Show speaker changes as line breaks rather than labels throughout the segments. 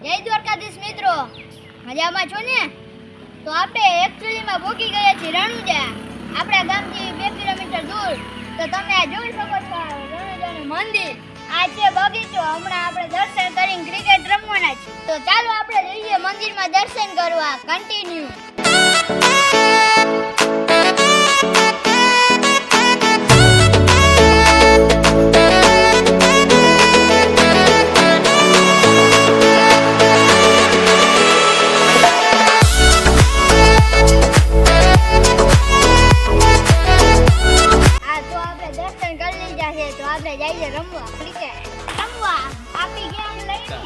જય દ્વારકાધીશ મિત્રો, મજામાં છો ને? તો આપણે એકચ્યુઅલીમાં પહોંચી ગયા છીએ રણુજા, આપણા ગામથી 2 કિલોમીટર દૂર. તો તમે આ જોઈ શકો છો રણુજાનું મંદિર. આ છે બગીચો. હમણાં આપણે દર્શન કરીને ક્રિકેટ રમવાના છે. તો ચાલો આપણે જઈએ મંદિરમાં દર્શન કરવા. કન્ટિન્યુ. તો આપણે જઈએ રમવા ક્રિકેટ રમવા. આપી ગેમ લઈને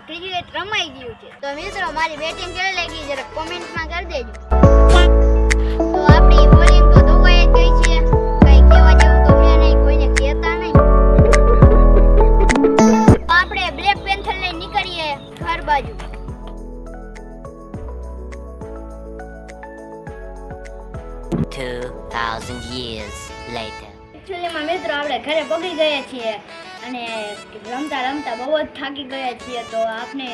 ક્રિકેટ રમાઈ ગયું છે. તો મિત્રો મારી બેટિંગ કેવી લાગી જરા કોમેન્ટમાં કરી દેજો. તો આપણી બોલિંગ તો ધોવાઈ જ ગઈ છે. કઈ કહેવા જેવું તો છે નહીં, કોઈને કહેતા નહીં. તો આપણે બ્લેક પેન્થર લઈને નીકળીએ ઘર બાજુ. એકચ્યુઅલીમાં મિત્રો આપણે ઘરે પગી ગયા છીએ અને રમતા રમતા બહુ જ થાકી ગયા છીએ. તો આપણે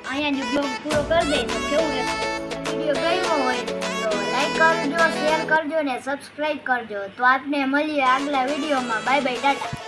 અહીંયા જ બ્લોગ પૂરો કરી દઈએ. તો કેવું રહેશે? વિડીયો ગમ્યો હોય તો લાઈક કરજો, શેર કરજો ને સબસ્ક્રાઇબ કરજો. તો આપણે મળીએ આગલા વિડીયોમાં. Bye bye, Tata.